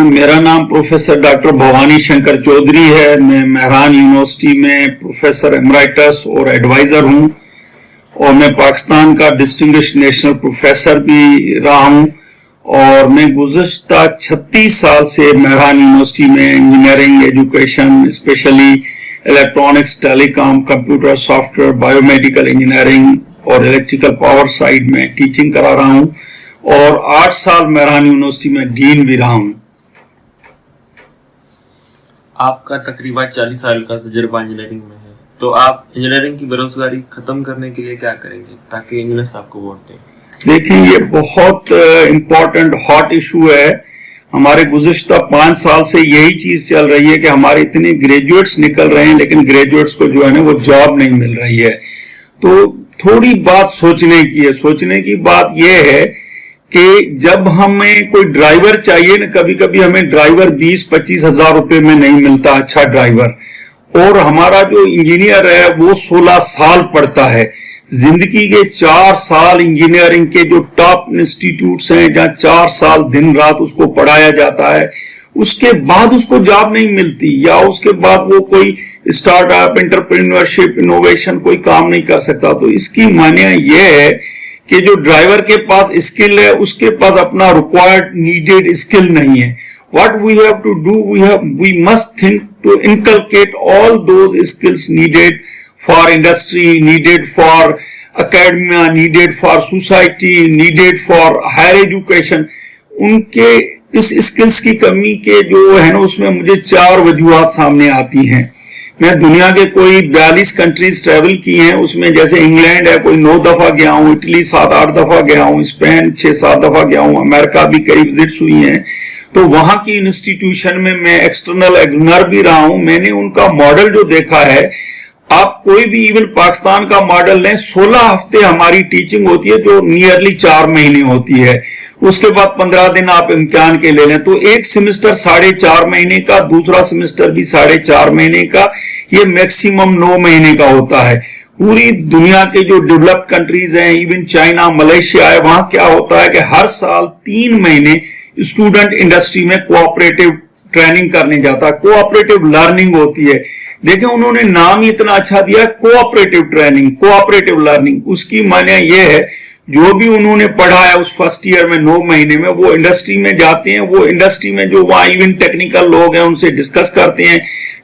मेरा नाम professor doctor Bhavani Shankar Chaudhary है। मैं मेहरान यूनिवर्सिटी में प्रोफेसर एमराइटस और एडवाइजर हूं और मैं पाकिस्तान का डिस्टिंग्विश्ड नेशनल प्रोफेसर भी रहा हूं और मैं गुज़श्ता 36 साल से मेहरान यूनिवर्सिटी में engineering education, specially electronics, telecom, computer, software, biomedical engineering और इलेक्ट्रिकल पावर साइड में टीचिंग करा रहा हूं और 8 साल मेहरान यूनिवर्सिटी में डीन भी रहा हूं। आपका तकरीबन 40 साल का तजुर्बा इंजीनियरिंग में है, तो आप इंजीनियरिंग की बेरोजगारी खत्म करने के लिए क्या करेंगे ताकि इंजीनियर्स आपको वोट दें? देखिए, ये बहुत इम्पोर्टेंट हॉट इशू है। हमारे गुज़श्ता 5 साल से यही चीज चल रही है कि हमारे इतने ग्रेजुएट्स निकल रहे हैं लेकिन ग्रेजुएट्स को जो है ना वो जॉब नहीं मिल रही है। तो थोड़ी बात सोचने की है। सोचने की बात यह है कि जब हमें कोई ड्राइवर चाहिए ना, कभी कभी हमें ड्राइवर 20-25 हजार रुपए में नहीं मिलता, अच्छा ड्राइवर, और हमारा जो इंजीनियर है वो 16 साल पढ़ता है। जिंदगी के 4 साल इंजीनियरिंग के जो टॉप इंस्टीट्यूट्स हैं जहां 4 साल दिन रात उसको पढ़ाया जाता है, उसके बाद उसको जॉब नहीं मिलती या उसके बाद वो कोई स्टार्टअप, एंटरप्रेन्योरशिप, इनोवेशन कोई काम नहीं कर सकता। तो इसकी माने ये है कि जो ड्राइवर के पास स्किल है उसके पास अपना रिक्वायर्ड नीडेड स्किल नहीं है। What we have to do, we must think to inculcate all those skills needed for industry, needed for academia, needed for society, needed for higher education. उनके इस skills की कमी के जो है ना उसमें मुझे 4 वजूहात सामने आती हैं। मैं दुनिया के कोई 42 कंट्रीज ट्रेवल की हैं, उसमें जैसे इंग्लैंड है कोई 9 दफा गया हूं, इटली 7-8 दफा गया हूं, स्पेन 6-7 दफा गया हूं, अमेरिका भी कई विजिट्स हुई हैं। तो वहां की इंस्टीट्यूशन में मैं एक्सटर्नल एग्जामिनर भी रहा हूं। मैंने उनका मॉडल जो देखा है, आप कोई भी इवन पाकिस्तान का मॉडल लें, 16 हफ्ते हमारी टीचिंग होती है जो नियरली 4 महीने होती है। उसके बाद 15 दिन आप इम्तिहान के ले लें तो एक सेमेस्टर 4.5 महीने का, दूसरा सेमेस्टर भी 4.5 महीने का, ये मैक्सिमम 9 महीने का होता है। पूरी दुनिया के जो डेवलप्ड कंट्रीज हैं, इवन चाइना, मलेशिया है, वहां क्या होता है कि हर साल 3 महीने स्टूडेंट इंडस्ट्री में कोऑपरेटिव ट्रेनिंग करने जाता है, कोऑपरेटिव लर्निंग होती है। देखें, उन्होंने नाम ही इतना अच्छा दिया, कोऑपरेटिव ट्रेनिंग, कोऑपरेटिव लर्निंग। उसकी माने ये है जो भी उन्होंने पढ़ा है उस फर्स्ट ईयर में 9 महीने में वो इंडस्ट्री में जाते हैं। वो इंडस्ट्री में जो वहां इवन टेक्निकल लोग हैं उनसे डिस्कस करते हैं।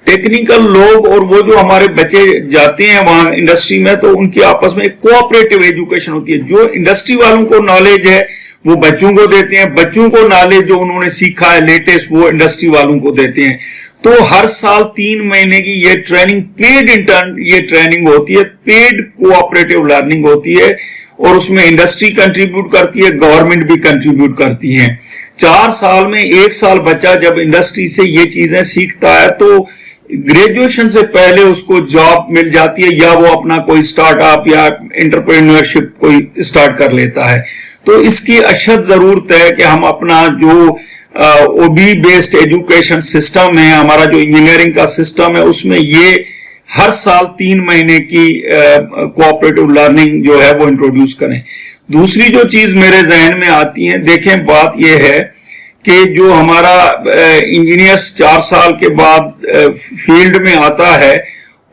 टेक्निकल लोग और वो जो हमारे बच्चे जाते हैं वहां इंडस्ट्री में, तो उनकी आपस में एक कोऑपरेटिव एजुकेशन होती है। जो इंडस्ट्री वालों को नॉलेज है वो बच्चों को देते हैं, बच्चों को नॉलेज जो उन्होंने सीखा है लेटेस्ट वो इंडस्ट्री वालों को देते हैं। तो हर साल 3 महीने की ये ट्रेनिंग, पेड इंटर्न ये ट्रेनिंग होती है, पेड कोऑपरेटिव लर्निंग होती है और उसमें इंडस्ट्री कंट्रीब्यूट करती है, गवर्नमेंट भी कंट्रीब्यूट करती है। 4 साल में 1 साल बच्चा जब इंडस्ट्री से ये चीजें सीखता है तो ग्रेजुएशन से पहले उसको जॉब मिल जाती है या वो अपना कोई स्टार्टअप या एंटरप्रेन्योरशिप कोई स्टार्ट कर लेता है। तो इसकी अशद जरूरत है कि हम अपना जो ओबी बेस्ड एजुकेशन सिस्टम है, हमारा जो इंजीनियरिंग का सिस्टम है, उसमें ये हर साल 3 महीने की कोऑपरेटिव लर्निंग जो है वो इंट्रोड्यूस करें। दूसरी जो चीज मेरे जहन में आती है, देखें बात यह है कि जो हमारा इंजीनियर्स 4 साल के बाद फील्ड में आता है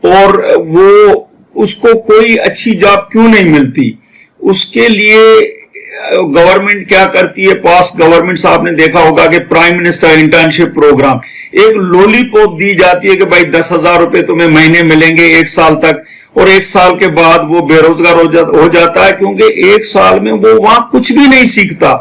और वो उसको कोई अच्छी जॉब क्यों नहीं मिलती, उसके लिए गवर्नमेंट क्या करती है। पास्ट गवर्नमेंट आपने देखा होगा कि प्राइम मिनिस्टर इंटर्नशिप प्रोग्राम, एक लॉलीपॉप दी जाती है कि भाई 10,000 रुपए तुम्हें महीने मिलेंगे 1 साल तक, और 1 साल के बाद वो बेरोजगार हो जाता है क्योंकि 1 साल में वो वहां कुछ भी नहीं सीखता।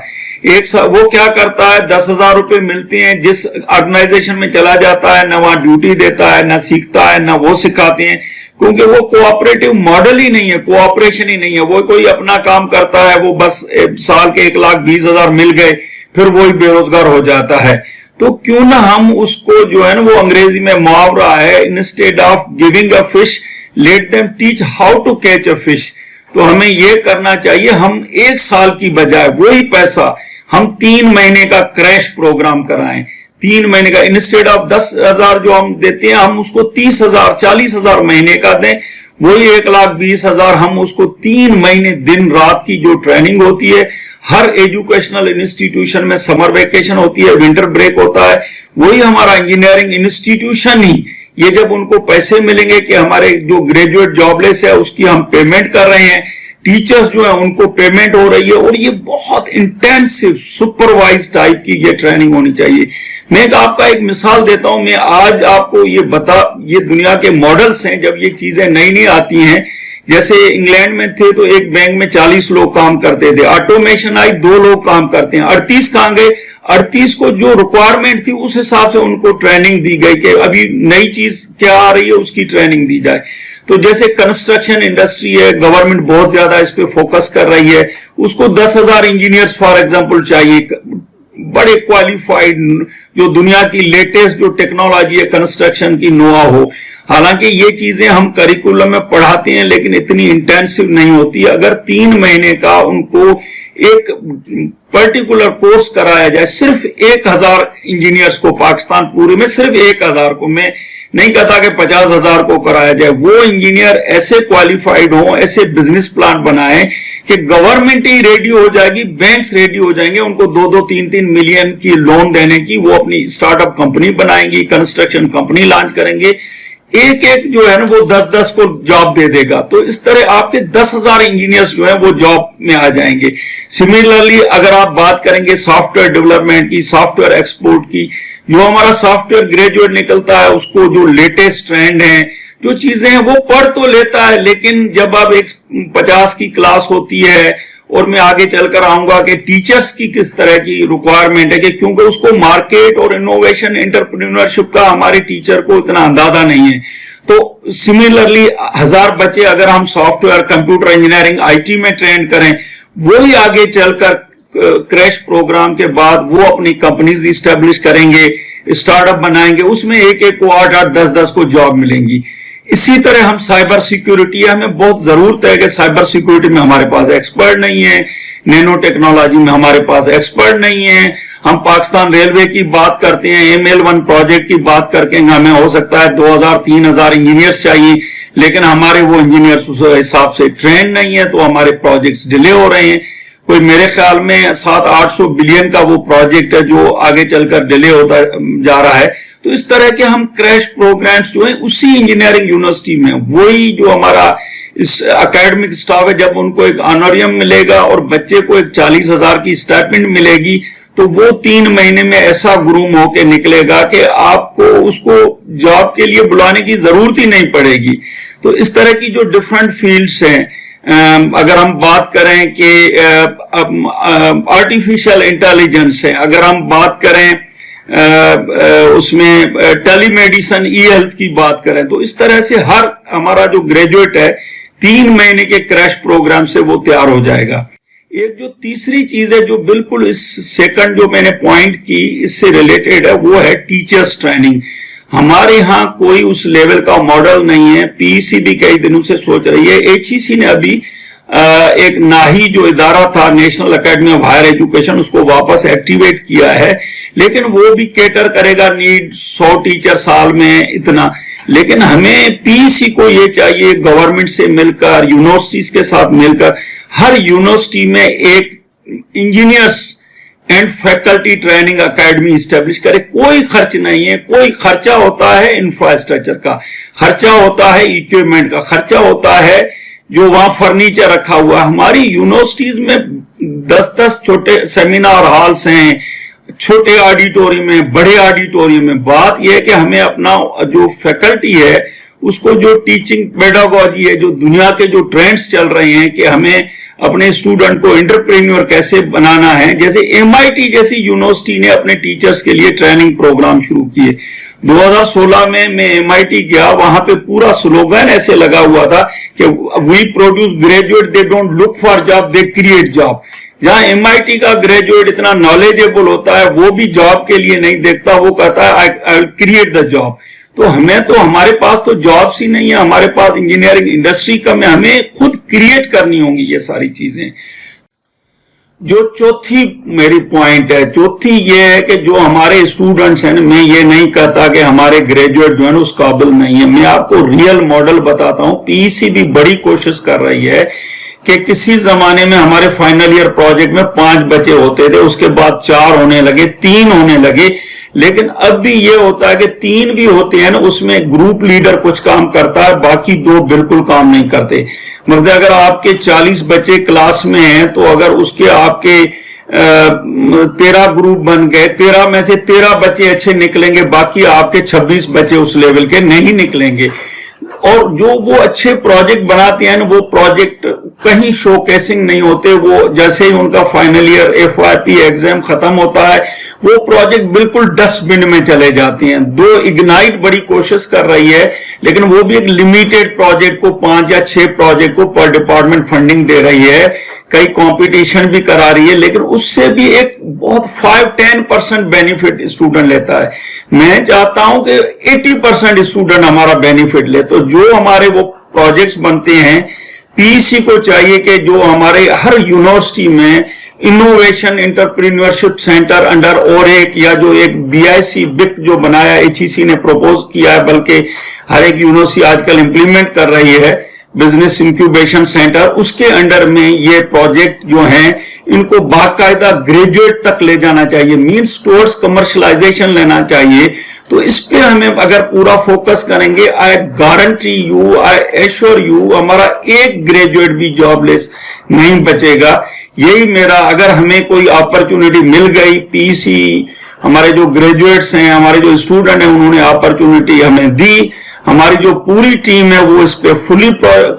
1 साल वो क्या करता है, 10,000 रुपए मिलते हैं, जिस ऑर्गेनाइजेशन में चला जाता है, ना वहां ड्यूटी देता है, ना सीखता है, ना वो सिखाते हैं, क्योंकि वो कोऑपरेटिव मॉडल ही नहीं है, कोऑपरेशन ही नहीं है। वो कोई अपना काम करता है, वो बस साल के 1,20,000 मिल गए, फिर वही बेरोजगार हो जाता है। तो क्यों ना हम उसको जो है ना, वो अंग्रेजी में मुहावरा है, instead of giving a fish let them teach how to catch a fish. तो हमें ये करना चाहिए, हम 1 साल की बजाय वही पैसा हम 3 महीने का क्रैश प्रोग्राम कराएं। 3 महीने का इंस्टेड ऑफ 10,000 जो हम देते हैं, हम उसको 30,000 40,000 महीने का दें। वही 1,20,000 हम उसको 3 महीने दिन रात की जो ट्रेनिंग होती है, हर एजुकेशनल इंस्टीट्यूशन में समर वेकेशन होती है, विंटर ब्रेक होता है, वही हमारा इंजीनियरिंग इंस्टीट्यूशन ही ये जब उनको पैसे मिलेंगे कि हमारे जो ग्रेजुएट जॉबलेस है उसकी हम पेमेंट कर रहे हैं, टीचर्स जो है उनको पेमेंट हो रही है, और ये बहुत इंटेंसिव सुपरवाइज टाइप की ये ट्रेनिंग होनी चाहिए। मैं आपका एक मिसाल देता हूं, मैं आज आपको ये दुनिया के मॉडल्स हैं जब ये चीजें नई नई आती हैं। जैसे इंग्लैंड में थे तो एक बैंक में 40 लोग काम करते थे, ऑटोमेशन आई 2 लोग काम करते हैं, 38 कहां गए? 38 को जो रिक्वायरमेंट थी उस हिसाब से उनको ट्रेनिंग दी गई कि अभी नई चीज क्या आ रही है उसकी ट्रेनिंग दी जाए। तो जैसे कंस्ट्रक्शन इंडस्ट्री है, गवर्नमेंट बहुत ज्यादा इस पे फोकस कर रही है, उसको 10,000 इंजीनियर्स फॉर एग्जांपल चाहिए, बड़े क्वालिफाइड, जो दुनिया की लेटेस्ट जो टेक्नोलॉजी है कंस्ट्रक्शन की नोआ हो। हालांकि ये चीजें हम करिकुलम में पढ़ाते हैं लेकिन इतनी इंटेंसिव नहीं होती। अगर 3 महीने का उनको एक पर्टिकुलर कोर्स कराया जाए, सिर्फ 1,000 इंजीनियर्स को, पाकिस्तान पूरे में सिर्फ 1,000 को, मैं नहीं कहता कि 50,000 को कराया जाए, वो इंजीनियर ऐसे क्वालिफाइड हो, ऐसे बिजनेस प्लान बनाए कि गवर्नमेंट ही रेडी हो जाएगी, बैंक्स रेडी हो जाएंगे उनको 2-2, 3-3 मिलियन की लोन देने की, वो अपनी स्टार्टअप कंपनी बनाएंगी, कंस्ट्रक्शन कंपनी लॉन्च करेंगे, एक एक जो है ना वो 10-10 को जॉब दे देगा। तो इस तरह आपके 10,000 इंजीनियर्स जो है वो जॉब में आ जाएंगे। सिमिलरली अगर आप बात करेंगे सॉफ्टवेयर डेवलपमेंट की, सॉफ्टवेयर एक्सपोर्ट की, जो हमारा सॉफ्टवेयर ग्रेजुएट निकलता है उसको जो लेटेस्ट ट्रेंड है, जो चीजें हैं वो पढ़ तो लेता है, लेकिन जब अब एक 50 की क्लास होती है, और मैं आगे चलकर आऊंगा कि टीचर्स की किस तरह की रिक्वायरमेंट है, कि क्योंकि उसको मार्केट और इनोवेशन एंटरप्रेन्योरशिप का हमारे टीचर को इतना अंदाजा नहीं है। तो सिमिलरली 1000 बच्चे अगर हम सॉफ्टवेयर, कंप्यूटर इंजीनियरिंग, आईटी में ट्रेन करें, वो ही आगे चलकर क्रैश प्रोग्राम के बाद वो अपनी कंपनीज इस्टेब्लिश करेंगे, स्टार्टअप बनाएंगे, उसमें एक एक को 8-8, 10-10 को जॉब मिलेंगी। इसी तरह हम साइबर सिक्योरिटी, हमें बहुत जरूरत है कि साइबर सिक्योरिटी में हमारे पास एक्सपर्ट नहीं है, नैनो टेक्नोलॉजी में हमारे पास एक्सपर्ट नहीं है। हम पाकिस्तान रेलवे की बात करते हैं, ML1 प्रोजेक्ट की बात करके हमें हो सकता है 2,000-3,000 इंजीनियर्स चाहिए, लेकिन हमारे वो इंजीनियर्स उस हिसाब से ट्रेन नहीं है, तो हमारे प्रोजेक्ट्स डिले हो रहे हैं। कोई मेरे ख्याल में 700-800 बिलियन का वो प्रोजेक्ट है जो आगे चलकर डिले होता जा रहा है। तो इस तरह के हम क्रैश प्रोग्राम्स जो है उसी इंजीनियरिंग यूनिवर्सिटी में, वही जो हमारा इस एकेडमिक स्टाफ है, जब उनको एक ऑनोरियम मिलेगा और बच्चे को एक 40,000 की स्टाइपेंड मिलेगी, तो वो 3 महीने में ऐसा ग्रूम होके निकलेगा कि आपको उसको जॉब के लिए बुलाने की जरूरत ही नहीं पड़ेगी। तो इस तरह की जो डिफरेंट फील्ड्स हैं, अगर हम बात करें कि आर्टिफिशियल इंटेलिजेंस है, अगर हम बात करें उसमें टेलीमेडिसिन, ई हेल्थ की बात करें, तो इस तरह से हर हमारा जो ग्रेजुएट है 3 महीने के क्रैश प्रोग्राम से वो तैयार हो जाएगा। एक जो तीसरी चीज है जो बिल्कुल इस सेकंड जो मैंने पॉइंट की इससे रिलेटेड है, वो है टीचर्स ट्रेनिंग। हमारे यहाँ कोई उस लेवल का मॉडल नहीं है। पीईसी भी कई दिनों से सोच रही है। HEC ने अभी एक नाही जो इदारा था, National Academy of Higher Education, उसको वापस एक्टिवेट किया है, लेकिन वो भी कैटर करेगा नीड 100 टीचर साल में इतना। लेकिन हमें पीईसी को ये चाहिए गवर्नमेंट से मिलकर, यूनिवर्सिटीज के साथ मिलकर, हर यूनिवर्सिटी में एक engineers and faculty training academy establish करे। कोई खर्च नहीं है, कोई खर्चा होता है इंफ्रास्ट्रक्चर का, खर्चा होता है इक्विपमेंट का, खर्चा होता है जो वहां फर्नीचर रखा हुआ है। हमारी यूनिवर्सिटीज में 10-10 छोटे सेमिनार हॉल्स हैं, छोटे ऑडिटोरियम में, बड़े ऑडिटोरियम में। बात यह है कि हमें अपना जो फैकल्टी है उसको, जो टीचिंग पेडागोजी है, जो दुनिया के जो ट्रेंड्स चल रहे हैं कि हमें अपने स्टूडेंट को एंटरप्रेन्योर कैसे बनाना है। जैसे MIT जैसी यूनिवर्सिटी ने अपने टीचर्स के लिए ट्रेनिंग प्रोग्राम शुरू किए। 2016 में मैं MIT गया, वहां पे पूरा स्लोगन ऐसे लगा हुआ था कि we produce graduate, they don't look for job, they create job. जहां MIT का ग्रेजुएट इतना नॉलेजेबल होता है, वो भी जॉब के लिए नहीं देखता, वो कहता है I will create the job. तो हमारे पास तो जॉब्स ही नहीं है, हमारे पास इंजीनियरिंग इंडस्ट्री कम है, हमें खुद क्रिएट करनी होंगी ये सारी चीजें। जो चौथी मेरी पॉइंट है, चौथी ये है कि जो हमारे स्टूडेंट्स हैं, मैं ये नहीं कहता कि हमारे ग्रेजुएट जो है उस काबिल नहीं है। मैं आपको रियल मॉडल बताता हूं। पीईसी भी बड़ी कोशिश कर रही है کہ کسی زمانے میں ہمارے فائنل ایئر پروجیکٹ میں 5 بچے ہوتے تھے, اس کے بعد 4 ہونے لگے, 3 ہونے لگے, لیکن اب بھی یہ ہوتا ہے کہ 3 بھی ہوتے ہیں نا, اس میں گروپ لیڈر کچھ کام کرتا ہے, باقی 2 بالکل کام نہیں کرتے. مطلب اگر آپ کے 40 بچے کلاس میں ہیں تو اگر اس کے آپ کے 13 گروپ بن گئے, 13 میں سے 13 بچے اچھے نکلیں گے, باقی آپ کے 26 بچے اس لیول کے نہیں نکلیں گے. اور جو وہ اچھے پروجیکٹ بناتے ہیں وہ پروجیکٹ کہیں شو کیسنگ نہیں ہوتے, وہ جیسے ہی ان کا فائنل ایئر FYP ایگزام ختم ہوتا ہے وہ پروجیکٹ بالکل ڈسٹ بن میں چلے جاتے ہیں. اگنائٹ بڑی کوشش کر رہی ہے, لیکن وہ بھی ایک لمیٹڈ پروجیکٹ کو 5 یا 6 پروجیکٹ کو پر ڈپارٹمنٹ فنڈنگ دے رہی ہے, کئی کمپٹیشن بھی کرا رہی ہے, لیکن اس سے بھی ایک بہت 5-10% بینیفٹ اسٹوڈنٹ لیتا ہے. میں چاہتا ہوں کہ 80% اسٹوڈنٹ ہمارا بینیفٹ لے. تو جو ہمارے وہ پروجیکٹس بنتے ہیں, PEC کو چاہیے کہ جو ہمارے ہر یونیورسٹی میں انوویشن انٹرپرینورشپ سینٹر انڈر اور ایک یا جو ایک BIC BIC جو بنایا HEC نے پروپوز کیا ہے, بلکہ ہر ایک یونیورسٹی آج کل امپلیمنٹ کر رہی ہے, بزنس انکیوبیشن سینٹر, اس کے انڈر میں یہ پروجیکٹ جو ہیں ان کو باقاعدہ گریجویٹ تک لے جانا چاہیے, مینس ٹورڈز کمرشلائزیشن لینا چاہیے. تو اس پہ ہمیں اگر پورا فوکس کریں گے, I guarantee you, I assure you, ہمارا ایک گریجویٹ بھی جاب لیس نہیں بچے گا. یہی میرا, اگر ہمیں کوئی اپرچونٹی مل گئی, PEC ہمارے جو گریجویٹس ہیں, ہمارے جو اسٹوڈنٹ ہیں, انہوں نے اپرچونٹی ہمیں دی, ہماری جو پوری ٹیم ہے وہ اس پہ فلی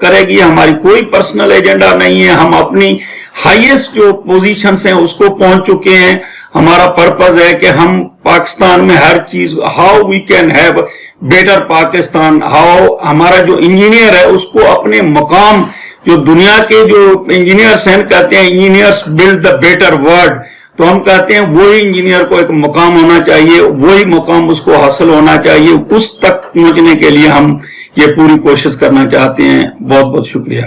کرے گی. ہماری کوئی پرسنل ایجنڈا نہیں ہے, ہم اپنی ہائیسٹ جو پوزیشنز ہیں اس کو پہنچ چکے ہیں. ہمارا پرپز ہے کہ ہم پاکستان میں ہر چیز, how we can have better Pakistan, how ہمارا جو انجینئر ہے اس کو اپنے مقام, جو دنیا کے جو انجینئرس ہیں کہتے ہیں engineers build the better world, تو ہم کہتے ہیں وہی انجینئر کو ایک مقام ہونا چاہیے, وہی مقام اس کو حاصل ہونا چاہیے. اس تک پہنچنے کے لیے ہم یہ پوری کوشش کرنا چاہتے ہیں. بہت بہت شکریہ.